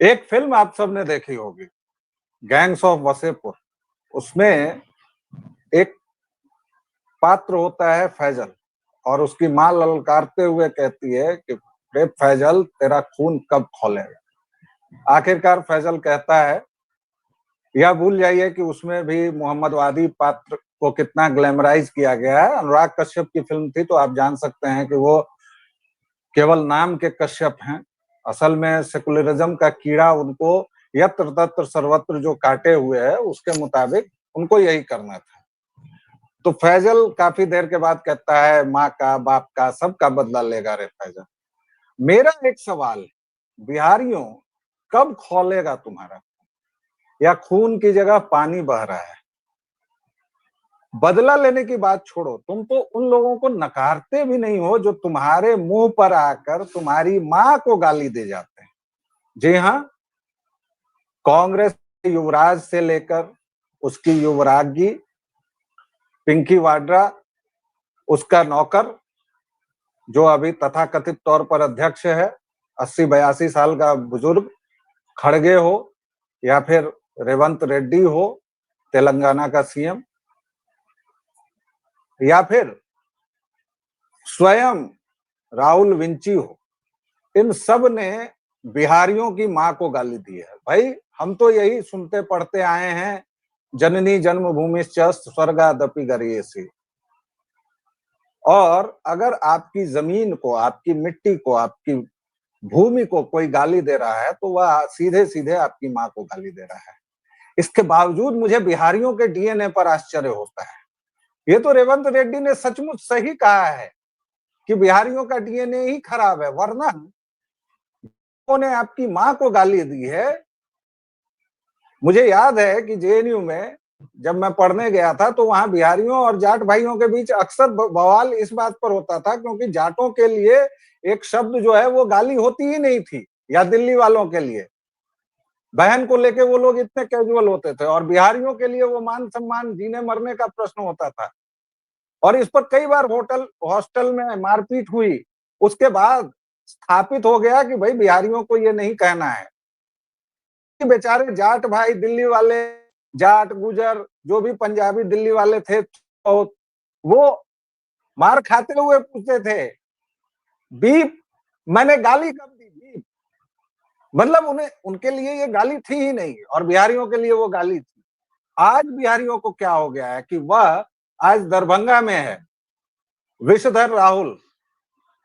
एक फिल्म आप सबने देखी होगी, गैंग्स ऑफ वसेपुर। उसमें एक पात्र होता है फैजल, और उसकी माँ ललकारते हुए कहती है कि बे फैजल, तेरा खून कब खौलेगा। आखिरकार फैजल कहता है, यह भूल जाइए कि उसमें भी मोहम्मद वादी पात्र को कितना ग्लैमराइज किया गया है। अनुराग कश्यप की फिल्म थी, तो आप जान सकते हैं कि वो केवल नाम के कश्यप हैं। असल में सेकुलरिज्म का कीड़ा उनको यत्र तत्र सर्वत्र जो काटे हुए है, उसके मुताबिक उनको यही करना था। तो फैजल काफी देर के बाद कहता है, माँ का, बाप का, सबका बदला लेगा रे फैजल। मेरा एक सवाल है, बिहारियों, कब खौलेगा तुम्हारा, या खून की जगह पानी बह रहा है। बदला लेने की बात छोड़ो, तुम तो उन लोगों को नकारते भी नहीं हो जो तुम्हारे मुंह पर आकर तुम्हारी माँ को गाली दे जाते हैं। जी हाँ, कांग्रेस युवराज से लेकर उसकी युवरागी पिंकी वाड्रा, उसका नौकर जो अभी तथाकथित तौर पर अध्यक्ष है, 80-82 साल का बुजुर्ग, खड़गे हो, या फिर रेवंत रेड्डी हो, तेलंगाना का सीएम, या फिर स्वयं राहुल विंची हो, इन सब ने बिहारियों की मां को गाली दी है। भाई, हम तो यही सुनते पढ़ते आए हैं, जननी जन्मभूमिश्च स्वर्गादपि गरीयसी। और अगर आपकी जमीन को, आपकी मिट्टी को, आपकी भूमि को कोई गाली दे रहा है, तो वह सीधे सीधे आपकी मां को गाली दे रहा है। इसके बावजूद मुझे बिहारियों के डीएनए पर आश्चर्य होता है। ये तो रेवंत रेड्डी ने सचमुच सही कहा है कि बिहारियों का डीएनए ही खराब है, वरना उन्होंने आपकी मां को गाली दी है। मुझे याद है कि जेएनयू में जब मैं पढ़ने गया था, तो वहां बिहारियों और जाट भाइयों के बीच अक्सर बवाल इस बात पर होता था, क्योंकि जाटों के लिए एक शब्द जो है वो गाली होती ही नहीं थी, या दिल्ली वालों के लिए बहन को लेके वो लोग इतने कैजुअल होते थे, और बिहारियों के लिए वो मान सम्मान, जीने मरने का प्रश्न होता था। और इस पर कई बार हॉस्टल में मारपीट हुई। उसके बाद स्थापित हो गया कि भाई बिहारियों को ये नहीं कहना है। बेचारे जाट भाई दिल्ली वाले, जाट गुजर जो भी पंजाबी दिल्ली वाले थे, तो वो मार खाते हुए पूछते थे, बीप, मैंने गाली कब दी, बीप। मतलब उन्हें, उनके लिए ये गाली थी ही नहीं, और बिहारियों के लिए वो गाली थी। आज बिहारियों को क्या हो गया है कि वह आज दरभंगा में है, विषधर राहुल,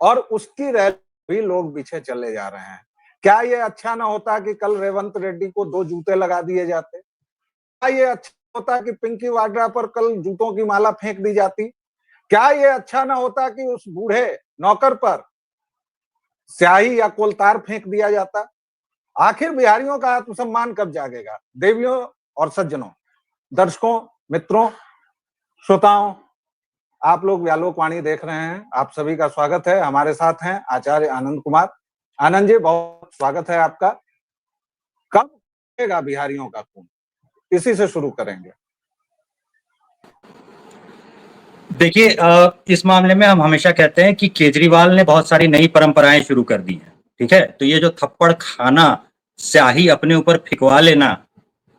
और उसकी रैली भी लोग पीछे चले जा रहे हैं। क्या ये अच्छा ना होता कि कल रेवंत रेड्डी को 2 जूते लगा दिए जाते? क्या ये अच्छा होता कि पिंकी वाड्रा पर कल जूतों की माला फेंक दी जाती? क्या ये अच्छा ना होता कि उस बूढ़े नौकर पर स्याही या कोलतार फेंक दिया जाता? आखिर बिहारियों का आत्मसम्मान कब जागेगा? देवियों और सज्जनों, दर्शकों, मित्रों, श्रोताओं, आप लोग व्यालोकवाणी देख रहे हैं, आप सभी का स्वागत है। हमारे साथ हैं आचार्य आनंद कुमार। आनंद जी, बहुत स्वागत है आपका। कब खुलेगा बिहारियों का खून, इसी से शुरू करेंगे। देखिए, इस मामले में हम हमेशा कहते हैं कि केजरीवाल ने बहुत सारी नई परंपराएं शुरू कर दी हैं। ठीक है, तो ये जो थप्पड़ खाना, स्याही अपने ऊपर फिकवा लेना,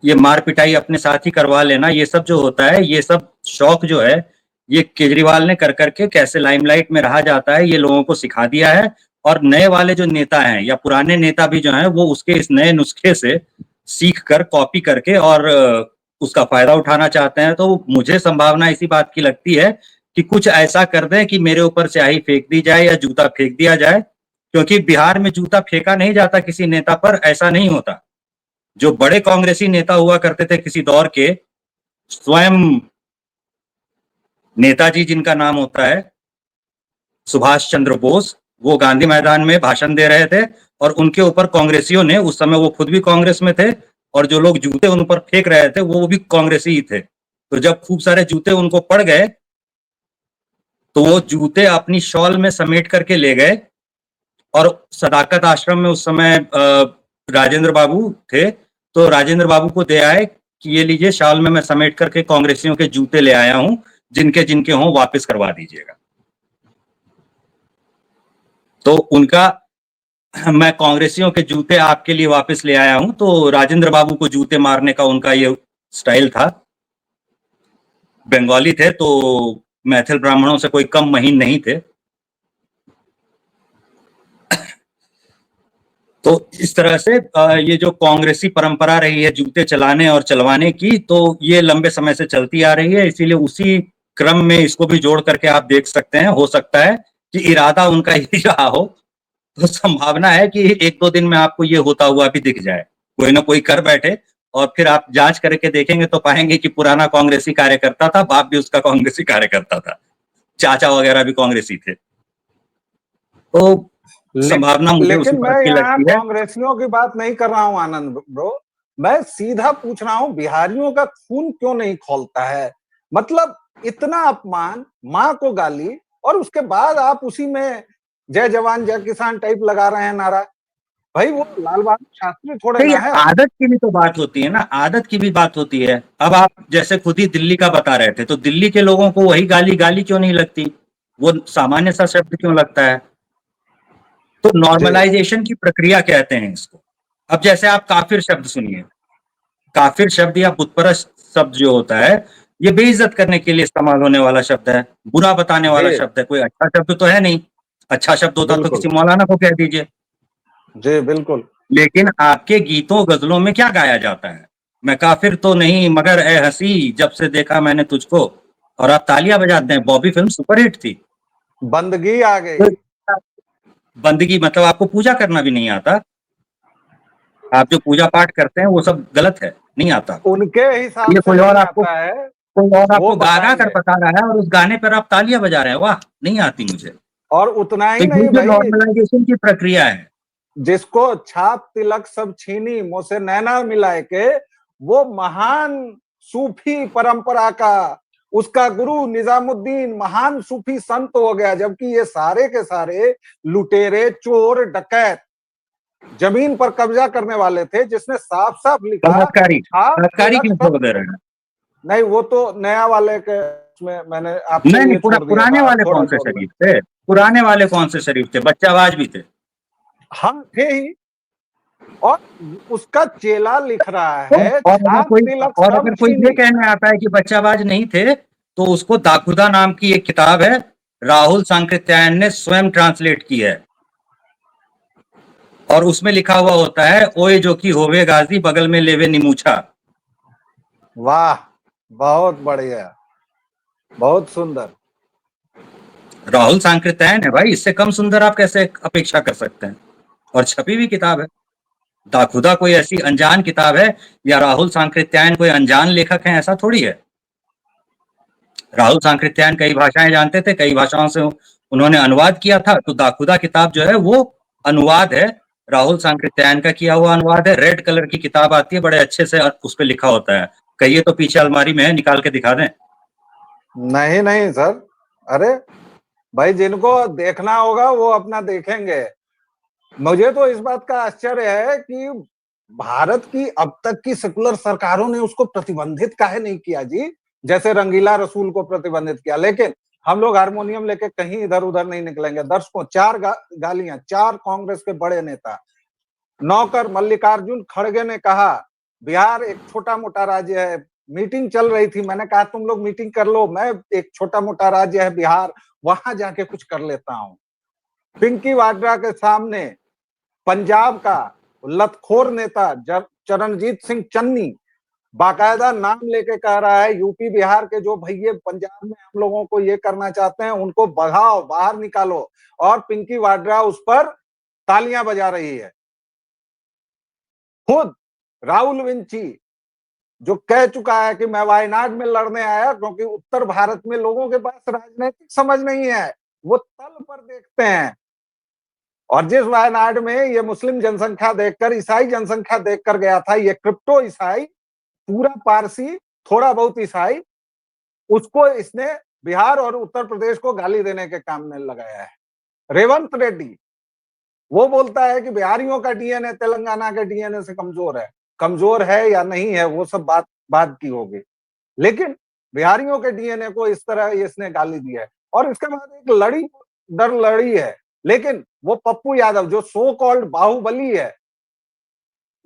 ये मार पिटाई अपने साथ ही करवा लेना, ये सब जो होता है, ये सब शौक जो है, ये केजरीवाल ने कर करके कैसे लाइमलाइट में रहा जाता है, ये लोगों को सिखा दिया है। और नए वाले जो नेता हैं या पुराने नेता भी जो हैं, वो उसके इस नए नुस्खे से सीख कर, कॉपी करके और उसका फायदा उठाना चाहते हैं। तो मुझे संभावना इसी बात की लगती है कि कुछ ऐसा कर दें कि मेरे ऊपर स्याही फेंक दी जाए या जूता फेंक दिया जाए, क्योंकि बिहार में जूता फेंका नहीं जाता किसी नेता पर, ऐसा नहीं होता। जो बड़े कांग्रेसी नेता हुआ करते थे किसी दौर के, स्वयं नेताजी जिनका नाम होता है सुभाष चंद्र बोस, वो गांधी मैदान में भाषण दे रहे थे और उनके ऊपर कांग्रेसियों ने, उस समय वो खुद भी कांग्रेस में थे, और जो लोग जूते उन पर फेंक रहे थे वो भी कांग्रेसी ही थे। तो जब खूब सारे जूते उनको पड़ गए, तो वो जूते अपनी शॉल में समेट करके ले गए, और सदाकत आश्रम में उस समय राजेंद्र बाबू थे, तो राजेंद्र बाबू को दे आए कि ये लीजिए, शॉल में मैं समेट करके कांग्रेसियों के जूते ले आया हूं, जिनके जिनके हों वापस करवा दीजिएगा। तो उनका मैं कांग्रेसियों के जूते आपके लिए वापस ले आया हूं, तो राजेंद्र बाबू को जूते मारने का उनका ये स्टाइल था। बंगाली थे तो मैथिल ब्राह्मणों से कोई कम महीन नहीं थे। तो इस तरह से ये जो कांग्रेसी परंपरा रही है जूते चलाने और चलवाने की, तो ये लंबे समय से चलती आ रही है। इसीलिए उसी क्रम में इसको भी जोड़ करके आप देख सकते हैं, हो सकता है कि इरादा उनका ही रहा हो। तो संभावना है कि एक दो दिन में आपको ये होता हुआ भी दिख जाए, कोई ना कोई कर बैठे, और फिर आप जांच करके देखेंगे तो पाएंगे कि पुराना कांग्रेसी कार्यकर्ता था, बाप भी उसका कांग्रेसी कार्यकर्ता था, चाचा वगैरह भी कांग्रेसी थे। तो संभावना मुझे उसी लेकिन मैं बात की यहाँ लगती है। कांग्रेसियों की बात नहीं कर रहा हूँ आनंद ब्रो, मैं सीधा पूछ रहा हूँ बिहारियों का खून क्यों नहीं खौलता है? मतलब इतना अपमान, माँ को गाली, और उसके बाद आप उसी में जय जवान जय किसान टाइप लगा रहे हैं नारा। भाई वो लाल बहादुर शास्त्री थोड़े नहीं, ना है। आदत की भी तो बात होती है ना, आदत की भी बात होती है। अब आप जैसे खुद ही दिल्ली का बता रहे थे, तो दिल्ली के लोगों को वही गाली गाली क्यों नहीं लगती, वो सामान्य सा शब्द क्यों लगता है? तो जी नॉर्मलाइजेशन की प्रक्रिया कहते हैं इसको। अब जैसे आप काफिर शब्द सुनिए, काफिर शब्द या बुतपरस्त शब्द जो होता है, ये बेइज्जत करने के लिए इस्तेमाल होने वाला शब्द है, बुरा बताने जी वाला शब्द है, कोई अच्छा शब्द तो है नहीं। अच्छा शब्द होता तो बिल्कुल, किसी मौलाना को कह दीजिए। जी बिल्कुल। लेकिन आपके गीतों गजलों में क्या गाया जाता है? मैं काफिर तो नहीं मगर ए हंसी जब से देखा मैंने तुझको, और आप तालियां बजाते हैं। बॉबी फिल्म सुपरहिट थी। बंदगी आ तो गई। बंदगी मतलब आपको पूजा करना भी नहीं आता? आप जो पूजा पाठ करते हैं वो सब गलत है, नहीं आता? उनके हिसाब ये से कोई और नहीं आपको, आता है, कोई और वो आपको गा गा कर बताएंगे। बता रहा है और उस गाने पर आप तालियां बजा रहे हैं, वाह नहीं आती मुझे। और उतना तो ही ये नहीं जो भाई, नॉर्मलाइजेशन की प्रक्रिया है, जिसको छाप तिलक सब छीनी मुंह से नैना मिलाए के, वो महान सूफी परंपरा का, उसका गुरु निजामुद्दीन महान सूफी संत हो गया, जबकि ये सारे के सारे लुटेरे चोर डकैत जमीन पर कब्जा करने वाले थे, जिसने साफ साफ लिखा बलात्कारी छाप बलात्कारी तिलक क्यों सब। छोड़ दे रहे हैं? नहीं, वो तो नया वाले के उसमें मैंने आपके नहीं नहीं, लिए छोड़ दिया पुराने था, आप वाले थोड़ा कौन से जोड़ लें। शरीफ थे? पुराने वाले कौन से शरीफ थे? बच्चाबाज भी थे। हाँ थे ही। और उसका चेला लिख रहा तो है और अगर छाप कोई तिलक और सब अगर कोई ये छीनी। कहने आता है कि बच्चाबाज नहीं थे, तो उसको दाखुदा नाम की एक किताब है, राहुल सांकृत्यायन ने स्वयं ट्रांसलेट की है, और उसमें लिखा हुआ होता है, ओए जो कि होवे गाजी बगल में लेवे निमूछा। वाह, बहुत बढ़िया, बहुत सुंदर। राहुल सांकृत्यायन है भाई, इससे कम सुंदर आप कैसे अपेक्षा कर सकते हैं? और छपी हुई किताब है। दाखुदा कोई ऐसी अनजान किताब है, या राहुल सांकृत्यायन कोई अनजान लेखक है, ऐसा थोड़ी है। राहुल सांकृत्यायन कई भाषाएं जानते थे, कई भाषाओं से उन्होंने अनुवाद किया था। तो दाखुदा किताब जो है वो अनुवाद है, राहुल सांकृत्यायन का किया हुआ अनुवाद है। रेड कलर की किताब आती है, बड़े अच्छे से उस पर लिखा होता है। कहिए तो पीछे अलमारी में है, निकाल के दिखा दें। नहीं नहीं सर, अरे भाई जिनको देखना होगा वो अपना देखेंगे। मुझे तो इस बात का आश्चर्य है कि भारत की अब तक की सेकुलर सरकारों ने उसको प्रतिबंधित काहे नहीं किया जी, जैसे रंगीला रसूल को प्रतिबंधित किया। लेकिन हम लोग हारमोनियम लेके कहीं इधर उधर नहीं निकलेंगे। दर्शकों, चार गालियां, चार कांग्रेस के बड़े नेता। नौकर मल्लिकार्जुन खड़गे ने कहा बिहार एक छोटा मोटा राज्य है। मीटिंग चल रही थी, मैंने कहा तुम लोग मीटिंग कर लो, मैं एक छोटा मोटा राज्य है बिहार, वहां जाके कुछ कर लेता हूं। पिंकी वाड्रा के सामने पंजाब का लतखोर नेता चरणजीत सिंह चन्नी बाकायदा नाम लेके कह रहा है यूपी बिहार के जो भैये पंजाब में हम लोगों को ये करना चाहते हैं उनको भगाओ, बाहर निकालो। और पिंकी वाड्रा उस पर तालियां बजा रही है। खुद राहुल विंची जो कह चुका है कि मैं वायनाड में लड़ने आया क्योंकि उत्तर भारत में लोगों के पास राजनीतिक समझ नहीं है, वो तल पर देखते हैं। और जिस वायनाड में ये मुस्लिम जनसंख्या देखकर, ईसाई जनसंख्या देखकर गया था, ये क्रिप्टो ईसाई, पूरा पारसी, थोड़ा बहुत ईसाई, उसको इसने बिहार और उत्तर प्रदेश को गाली देने के काम में लगाया है। रेवंत रेड्डी वो बोलता है कि बिहारियों का डीएनए तेलंगाना के डीएनए से कमजोर है। कमजोर है या नहीं है वो सब बात बात की होगी, लेकिन बिहारियों के डीएनए को इस तरह इसने गाली दी है। और इसके बाद एक लड़ी दर लड़ी है लेकिन वो पप्पू यादव जो सो कॉल्ड बाहुबली है,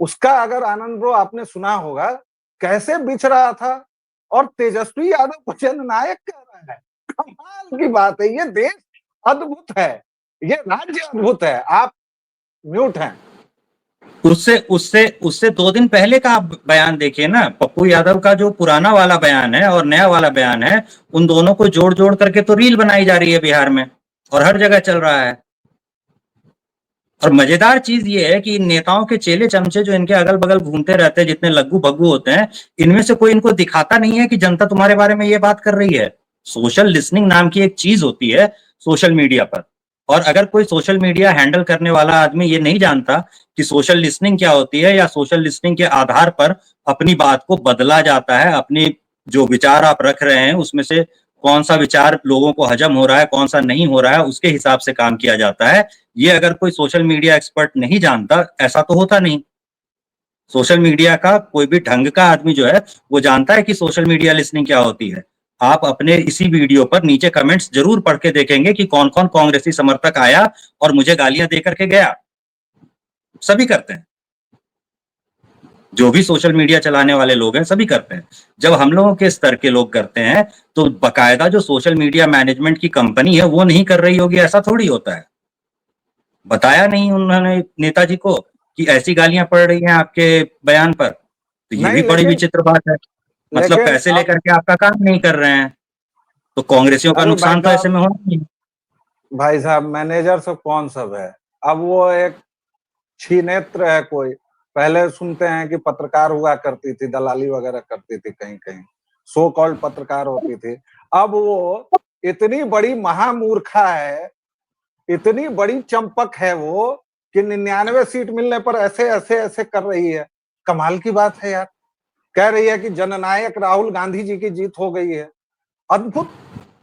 उसका अगर आनंद ब्रो आपने सुना होगा कैसे बिछ रहा था, और तेजस्वी यादव को जननायक कह रहा है। कमाल की बात है, ये देश अद्भुत है, ये राज्य अद्भुत है। आप म्यूट हैं। उससे उससे उससे 2 दिन पहले का आप बयान देखिए ना, पप्पू यादव का जो पुराना वाला बयान है और नया वाला बयान है, उन दोनों को जोड़ जोड़ करके तो रील बनाई जा रही है बिहार में, और हर जगह चल रहा है। और मजेदार चीज ये है कि इन नेताओं के चेले चमचे जो इनके अगल बगल घूमते रहते हैं, जितने लग्गू भग्गू होते हैं, इनमें से कोई इनको दिखाता नहीं है कि जनता तुम्हारे बारे में ये बात कर रही है। सोशल लिसनिंग नाम की एक चीज होती है सोशल मीडिया पर, और अगर कोई सोशल मीडिया हैंडल करने वाला आदमी ये नहीं जानता कि सोशल लिसनिंग क्या होती है, या सोशल लिसनिंग के आधार पर अपनी बात को बदला जाता है, अपनी जो विचार आप रख रहे हैं उसमें से कौन सा विचार लोगों को हजम हो रहा है, कौन सा नहीं हो रहा है, उसके हिसाब से काम किया जाता है। ये अगर कोई सोशल मीडिया एक्सपर्ट नहीं जानता, ऐसा तो होता नहीं। सोशल मीडिया का कोई भी ढंग का आदमी जो है वो जानता है कि सोशल मीडिया लिसनिंग क्या होती है। आप अपने इसी वीडियो पर नीचे कमेंट्स जरूर पढ़ के देखेंगे कि कौन कौन कांग्रेसी समर्थक आया और मुझे गालियां दे करके गया। सभी करते हैं, जो भी सोशल मीडिया चलाने वाले लोग हैं सभी करते हैं। जब हम लोगों के स्तर के लोग करते हैं तो बकायदा जो सोशल मीडिया मैनेजमेंट की कंपनी है वो नहीं कर रही होगी, ऐसा थोड़ी होता है। बताया नहीं उन्होंने नेताजी को कि ऐसी गालियां पड़ रही हैं आपके बयान पर, तो ये भी नहीं, बड़ी लेकिन विचित्र बात है। मतलब लेकिन पैसे अब लेकर के आपका काम नहीं कर रहे हैं, तो कांग्रेसियों का अरे भाई नुकसान तो ऐसे साहब, में होना नहीं। भाई साहब मैनेजर सब कौन सब है? अब वो एक छिनेत्र है कोई। पहले सुनते हैं कि पत्रकार हुआ करती थी, दलाली वगैरह करती थी, कहीं कहीं सो कॉल्ड पत्रकार होती थी। अब वो इतनी बड़ी महामूर्खा है, इतनी बड़ी चंपक है वो, कि 99 सीट मिलने पर ऐसे ऐसे ऐसे कर रही है। कमाल की बात है यार। कह रही है कि जननायक राहुल गांधी जी की जीत हो गई है। अद्भुत।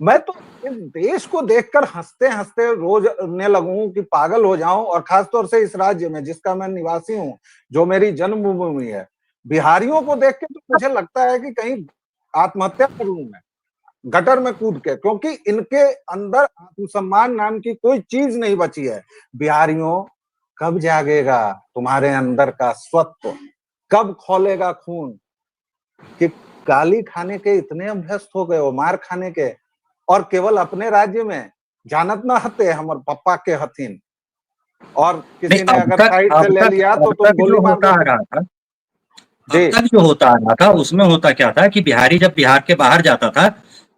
मैं तो इस देश को देखकर हंसते हंसते रोने लगूं कि पागल हो जाऊं, और खासतौर से इस राज्य में जिसका मैं निवासी हूं, जो मेरी जन्मभूमि है, बिहारियों को देख के तो मुझे लगता है कि कहीं आत्महत्या कर लूं मैं, गटर में कूद के, क्योंकि इनके अंदर आत्मसम्मान नाम की कोई चीज नहीं बची है। बिहारियों, कब जागेगा तुम्हारे अंदर का स्वत्व? कब खौलेगा खून? कि गाली खाने के इतने अभ्यस्त हो गए हो, मार खाने के, और केवल अपने राज्य में जानत ना हते हमर पप्पा के हथिन, और नहीं, किसी ने अगर साइड से ले लिया तो अब तुम तक गोली जो मार होता आ दोगे। रहा था, जी। अब तक जो होता आ रहा था उसमें होता क्या था कि बिहारी जब बिहार के बाहर जाता था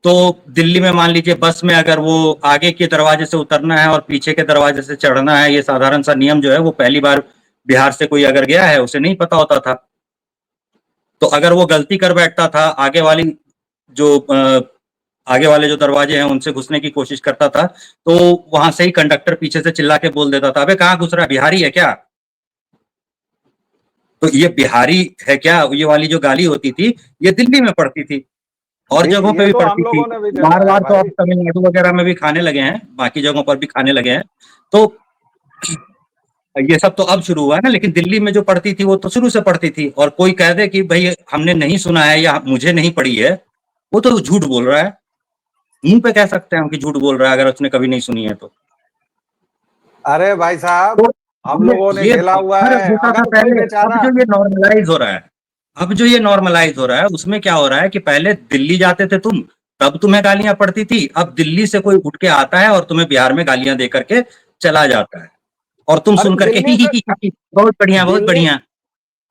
तो दिल्ली में मान लीजिए बस में अगर वो आगे के दरवाजे से उतरना है और पीछे के दरवाजे से चढ़ना है, ये साधारण सा नियम जो है वो पहली बार बिहार से कोई अगर गया है उसे नहीं पता होता था। तो अगर वो गलती कर बैठता था, जो आगे वाले जो दरवाजे हैं उनसे घुसने की कोशिश करता था, तो वहां से ही कंडक्टर पीछे से चिल्ला के बोल देता था, अबे कहाँ घुस रहा है, बिहारी है क्या? तो ये बिहारी है क्या, ये वाली जो गाली होती थी ये दिल्ली में पड़ती थी और जी, जगहों पे ये भी तो हम पड़ती थी। लोगों ने भी झेला है मारवाड़ तो भाई। अब तमिलनाडु वगैरह में भी खाने लगे हैं, बाकी जगहों पर भी खाने लगे हैं। तो ये सब तो अब शुरू हुआ है ना, लेकिन दिल्ली में जो पड़ती थी वो तो शुरू से पड़ती थी, और कोई कह दे कि भाई हमने नहीं सुना है या मुझे नहीं पड़ी है, वो तो झूठ बोल रहा है। मुंह पे कह सकते हैं हम कि झूठ बोल रहा है अगर उसने कभी नहीं सुनी है तो। अरे भाई साहब, तो हम ये लोगों ने ये झेला हुआ हर है। होता था अगर कोई पहले, अब बेचारा, जो ये नॉर्मलाइज हो रहा है, अब जो ये नॉर्मलाइज हो रहा है उसमें क्या हो रहा है कि पहले दिल्ली जाते थे तुम, तब तुम्हें गालियां पड़ती थी, अब दिल्ली से कोई उठ के आता है और तुम्हें बिहार में गालियां दे करके चला जाता है, और तुम अरे सुन करके दिल्ली से, ही बहुत बढ़िया बहुत दिल्ली बढ़िया।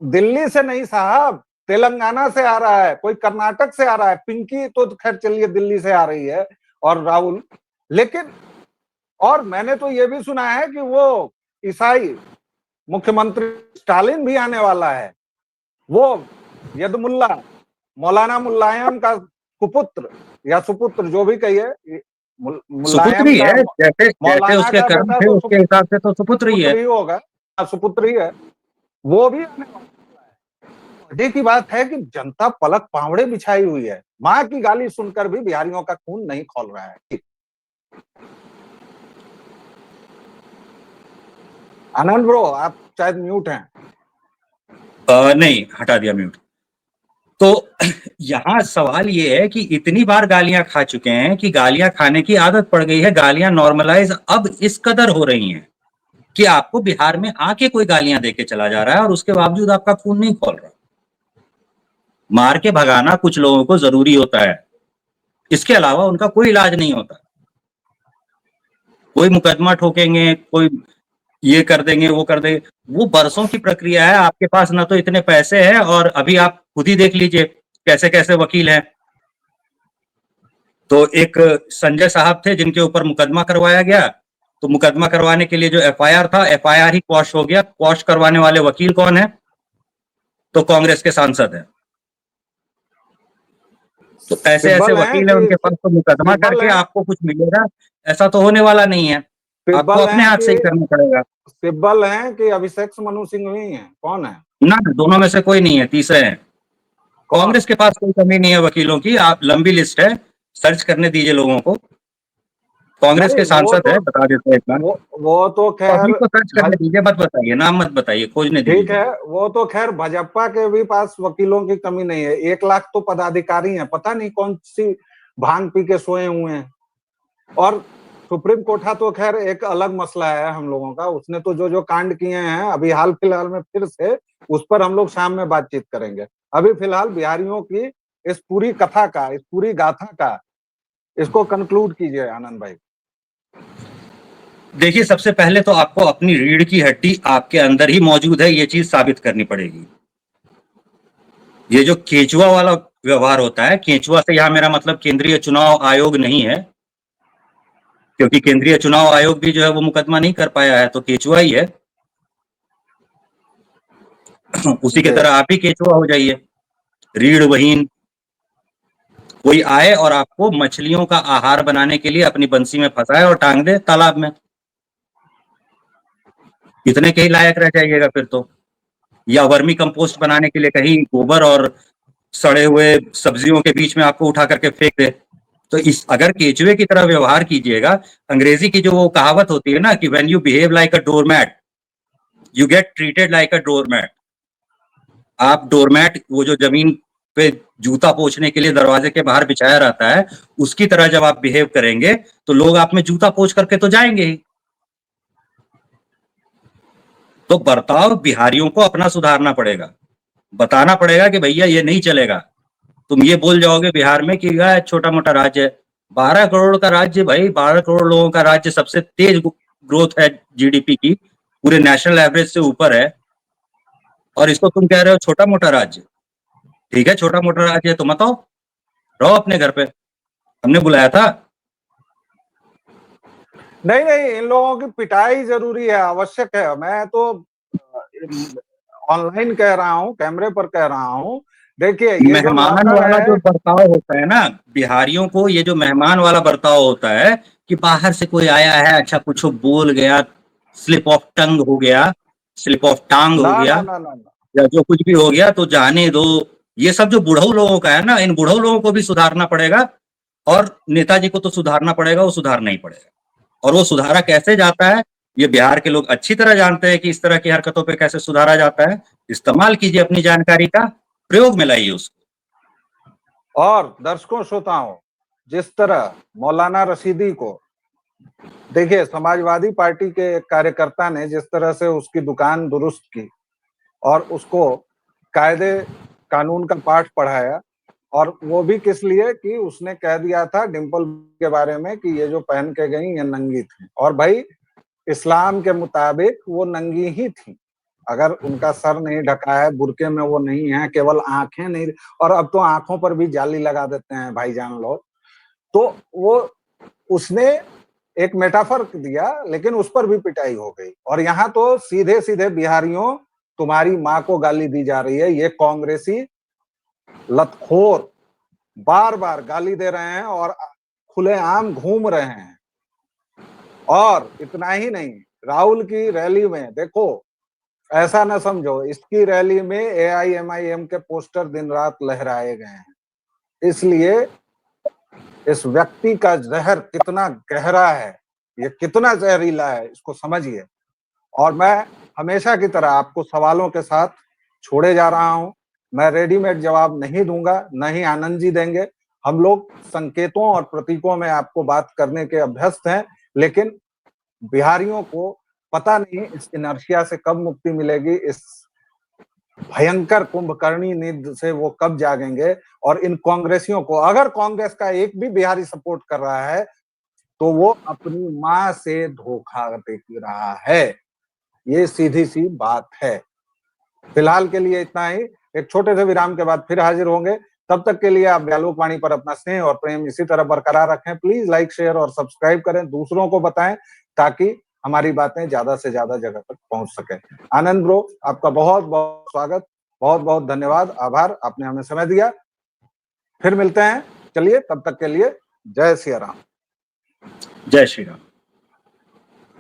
दिल्ली से नहीं साहब, तेलंगाना से आ रहा है, कोई कर्नाटक से आ रहा है। पिंकी तो खैर चलिए दिल्ली से आ रही है, और राहुल, लेकिन और मैंने तो ये भी सुना है कि वो ईसाई मुख्यमंत्री स्टालिन भी आने वाला है। वो यदमुल्ला, मौलाना मुल्लायम का कुपुत्र या सुपुत्र, जो भी कहिए, सुपुत्र मुल्लायम ही का, है, जैसे जैसे मौलाना उसके का कर्म बेटा थे तो उसके हिसाब से तो सुपुत्र ही है। सुपुत्र ही होगा। हाँ, सुपुत्र ही है। वो भी आने वाला है। मजे की बात है कि जनता पलक पावड़े बिछाई हुई है। माँ की गाली सुनकर भी बिहारियों का खून नहीं खौल रहा है। आनंद ब्रो, आप शायद म्यूट हैं। नहीं, हटा दिया म्यूट। तो यहाँ सवाल ये है कि इतनी बार गालियां खा चुके हैं कि गालियां खाने की आदत पड़ गई है, गालियां नॉर्मलाइज अब इस कदर हो रही हैं कि आपको बिहार में आके कोई गालियां देके चला जा रहा है और उसके बावजूद आपका खून नहीं खौल रहा। मार के भगाना कुछ लोगों को जरूरी होता है, इसके अलावा उनका कोई इलाज नहीं होता। कोई मुकदमा ठोकेंगे, कोई ये कर देंगे, वो कर देंगे, वो बरसों की प्रक्रिया है। आपके पास ना तो इतने पैसे हैं, और अभी आप खुद ही देख लीजिए कैसे कैसे वकील हैं। तो एक संजय साहब थे जिनके ऊपर मुकदमा करवाया गया, तो मुकदमा करवाने के लिए जो एफआईआर था, एफआईआर ही क्वॉश हो गया। क्वॉश करवाने वाले वकील कौन है? तो कांग्रेस के सांसद है। तो ऐसे ऐसे सिब्बल है वकील है कि उनके पास, तो मुकदमा सिब्बल करके है आपको कुछ मिलेगा ऐसा तो होने वाला नहीं है। आपको सिब्बल अपने है हाथ से ही कि करना पड़ेगा। सिब्बल है कि अभिषेक मनु सिंघवी है, कौन है? ना, दोनों में से कोई नहीं है, तीसरे हैं। कौन? कांग्रेस के पास कोई कमी नहीं है वकीलों की, आप लंबी लिस्ट है, सर्च करने दीजिए लोगों को। कांग्रेस नहीं के सांसद है, बता देते हैं एक बार। वो तो खैर पब्लिक को सर्च करने दीजिए, मत बताइए, नाम मत बताइए, खोजने ठीक दीजिए। है, वो तो खैर भाजपा के भी पास वकीलों की कमी नहीं है। 1 लाख तो पदाधिकारी हैं, पता नहीं कौन सी भांग पी के सोए हुए हैं। और सुप्रीम कोर्ट तो खैर एक अलग मसला है हम लोगों का। उसने तो जो जो कांड किए हैं अभी हाल फिलहाल में, फिर से उस पर हम लोग शाम में बातचीत करेंगे। अभी फिलहाल बिहारियों की इस पूरी कथा का, इस पूरी गाथा का, इसको कंक्लूड कीजिए आनंद भाई। देखिए, सबसे पहले तो आपको अपनी रीढ़ की हड्डी आपके अंदर ही मौजूद है, ये चीज साबित करनी पड़ेगी। ये जो केंचुआ वाला व्यवहार होता है, केंचुआ से यहाँ मेरा मतलब केंद्रीय चुनाव आयोग नहीं है, क्योंकि केंद्रीय चुनाव आयोग भी जो है वो मुकदमा नहीं कर पाया है, तो केंचुआ ही है। उसी की जी तरह आप ही केंचुआ हो जाइए, रीढ़ वहीन। कोई आए और आपको मछलियों का आहार बनाने के लिए अपनी बंसी में फंसाए और टांग दे तालाब में, इतने के ही लायक रह जाइएगा फिर तो। या वर्मी कंपोस्ट बनाने के लिए कहीं गोबर और सड़े हुए सब्जियों के बीच में आपको उठा करके फेंक दे, तो इस अगर केचुए की तरह व्यवहार कीजिएगा। अंग्रेजी की जो वो कहावत होती है ना कि when you behave like a doormat you get treated like a doormat. आप डोरमैट, वो जो जमीन पे जूता पोंछने के लिए दरवाजे के बाहर बिछाया रहता है, उसकी तरह जब आप बिहेव करेंगे तो लोग आप में जूता पोंछ करके तो जाएंगे ही। तो बर्ताव बिहारियों को अपना सुधारना पड़ेगा, बताना पड़ेगा कि भैया ये नहीं चलेगा। तुम ये बोल जाओगे बिहार में कि यह छोटा मोटा राज्य है, 12 करोड़ का राज्य भाई, 12 करोड़ लोगों का राज्य, सबसे तेज ग्रोथ है जीडीपी की, पूरे नेशनल एवरेज से ऊपर है, और इसको तुम कह रहे हो छोटा मोटा राज्य। ठीक है, छोटा मोटा राज्य है तो मत आओ, रहो अपने घर पे, हमने बुलाया था। नहीं नहीं, इन लोगों की पिटाई जरूरी है, आवश्यक है। मैं तो ऑनलाइन कह रहा हूँ, कैमरे पर कह रहा हूँ। देखिए ये जो मेहमान लड़ाई वाला जो है, बर्ताव होता है ना बिहारियों को, ये जो मेहमान वाला बर्ताव होता है कि बाहर से कोई आया है, अच्छा कुछ बोल गया, स्लिप ऑफ टंग हो गया, स्लिप ऑफ टांग हो ना गया, ना ना ना ना, या जो कुछ भी हो गया तो जाने दो। ये सब जो बुढ़ऊ लोगों का है ना, इन बुढ़ऊ लोगों को भी सुधारना पड़ेगा, और नेताजी को तो सुधारना पड़ेगा, वो सुधारना ही पड़ेगा। और वो सुधारा कैसे जाता है, ये बिहार के लोग अच्छी तरह जानते हैं कि इस तरह की हरकतों पे कैसे सुधारा जाता है। इस्तेमाल कीजिए अपनी जानकारी का, प्रयोग में लाइए उसको। और दर्शकों श्रोताओं, जिस तरह मौलाना रशीदी को, देखिए समाजवादी पार्टी के एक कार्यकर्ता ने जिस तरह से उसकी दुकान दुरुस्त की और उसको कायदे कानून का पाठ पढ़ाया, और वो भी किस लिए कि उसने कह दिया था डिंपल के बारे में कि ये जो पहन के गई ये नंगी थी, और भाई इस्लाम के मुताबिक वो नंगी ही थी। अगर उनका सर नहीं ढका है, बुरके में वो नहीं है, केवल आंखें नहीं, और अब तो आंखों पर भी जाली लगा देते हैं भाईजान लोग, तो वो उसने एक मेटाफर दिया, लेकिन उस पर भी पिटाई हो गई। और यहाँ तो सीधे सीधे बिहारियों, तुम्हारी माँ को गाली दी जा रही है। ये कांग्रेसी लतखोर बार बार गाली दे रहे हैं और खुलेआम घूम रहे हैं। और इतना ही नहीं, राहुल की रैली में देखो, ऐसा ना समझो इसकी रैली में एआईएमआईएम के पोस्टर दिन रात लहराए गए हैं। इसलिए इस व्यक्ति का जहर कितना गहरा है, ये कितना जहरीला है, इसको समझिए। और मैं हमेशा की तरह आपको सवालों के साथ छोड़े जा रहा हूं। मैं रेडीमेड जवाब नहीं दूंगा, न ही आनंद जी देंगे। हम लोग संकेतों और प्रतीकों में आपको बात करने के अभ्यस्त हैं, लेकिन बिहारियों को पता नहीं इस इनर्शिया से कब मुक्ति मिलेगी, इस भयंकर कुंभकर्णी नींद से वो कब जागेंगे। और इन कांग्रेसियों को, अगर कांग्रेस का एक भी बिहारी सपोर्ट कर रहा है तो वो अपनी मां से धोखा दे रहा है। ये सीधी सी बात है। फिलहाल के लिए इतना ही। एक छोटे से विराम के बाद फिर हाजिर होंगे। तब तक के लिए आप व्यालोकवाणी पर अपना स्नेह और प्रेम इसी तरह बरकरार रखें। प्लीज लाइक, शेयर और सब्सक्राइब करें, दूसरों को बताएं, ताकि हमारी बातें ज्यादा से ज्यादा जगह तक पहुंच सके। आनंद ब्रो, आपका बहुत बहुत स्वागत, बहुत बहुत धन्यवाद, आभार, आपने हमें समय दिया। फिर मिलते हैं। चलिए, तब तक के लिए जय सिया राम। जय श्री राम।